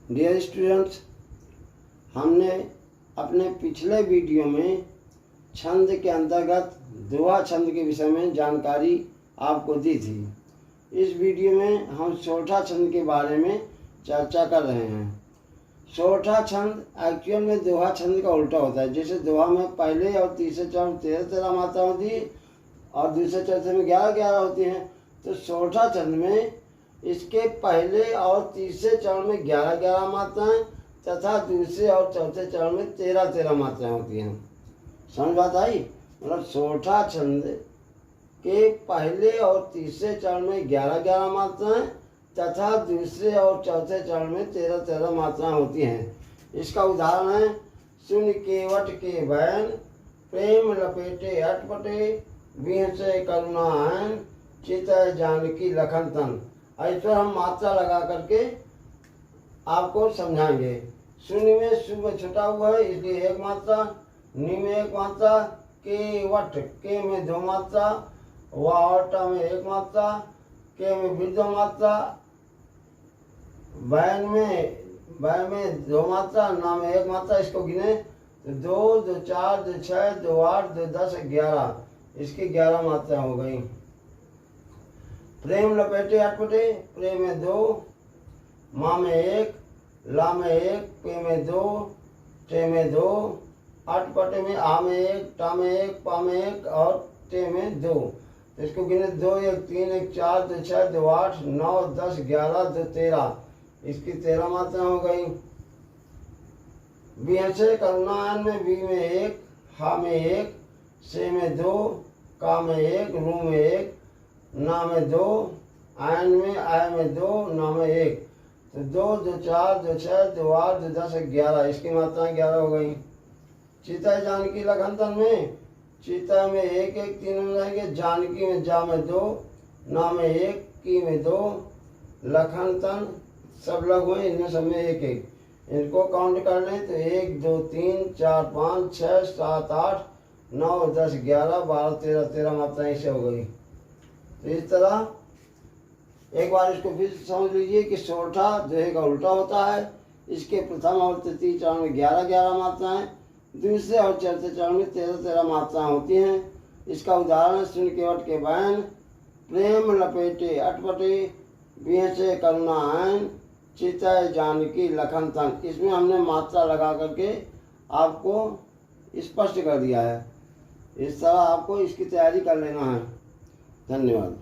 Dear students, हमने अपने पिछले वीडियो में छंद के अंतर्गत दोहा छंद के विषय में जानकारी आपको दी थी। इस वीडियो में हम सोरठा छंद के बारे में चर्चा कर रहे हैं। सोरठा छंद एक्चुअल में दोहा छंद का उल्टा होता है। जैसे दोहा में पहले और तीसरे चरण 13-13 मात्रा होती है और दूसरे चौथे में 11-11 होती हैं, तो सोरठा छंद में इसके पहले और तीसरे चरण में 11-11 मात्राएं तथा दूसरे और चौथे चरण में 13-13 मात्राएं होती हैं। समझ बात आई? मतलब सोरठा छंद के पहले और तीसरे चरण में 11-11 मात्राएं तथा दूसरे और चौथे चरण में 13-13 मात्राएं होती हैं। इसका उदाहरण है सुन केवट के बैन, प्रेम लपेटे अटपटे, बिहसे करुणा आन, चितय जानकी लखन तन। इस पर हम मात्रा लगा करके आपको समझाएंगे। शून्य में सु में छुटा हुआ है इसलिए एक मात्रा, नी में एक मात्रा, केवट के में 2 मात्रा, वाटा में 1 मात्रा, के में भी 2 मात्रा, बैन में 2 मात्रा, ना में 1 मात्रा। इसको गिने तो 2, 2, 4, 2, 6, 2, 8, 2, 10, 11, इसकी 11 मात्रा हो गई। प्रेम लपेटे अटपटे, प्रेम में 2, माँ में 1, ला में 1, पे में 2, टे में 2, अटपटे में आ में 1, टा में 1, पा में 1 और टे में 2। तो इसको गिने 2, 1, 3, 1, 4, 2, 6, 2, 8, 9, 10, 11, 2, 13, इसकी 13 मात्रा हो गई। बिहसे करुणायन में बी में 1, हा में 1, से में 2, का में 1, रू में 1, ना में 2, आयन में आय में 2, ना में 1। तो 2, 2, 4, 2, 6, 2, 8, 2, 10, 11, इसकी मात्राएं 11 हो गई। चितय जानकी लखन तन में चितय में 1, 1 तीनों में रहेंगे, जानकी में जा में 2, ना में 1, की में 2, लखन तन सब लग हुए, इनमें सब में 1, 1। इनको काउंट कर लें तो 1, 2, 3, 4, 5, 6, 7, 8, 9, 10, 11, 12, 13, 13 मात्राएं इसे हो गई। तो इस तरह एक बार इसको फिर समझ लीजिए कि सोरठा दोहे का उल्टा होता है। इसके प्रथम और तृतीय चरण में 11-11 मात्राएं, दूसरे और चौथे चरण में 13-13 मात्राएं होती हैं। इसका उदाहरण सुन केवट के बैन, प्रेम लपेटे अटपटे, बिहसे करुणा आन, चितय जानकी लखन तन। इसमें हमने मात्रा लगा करके आपको स्पष्ट कर दिया है। इस तरह आपको इसकी तैयारी कर लेना है। धन्यवाद।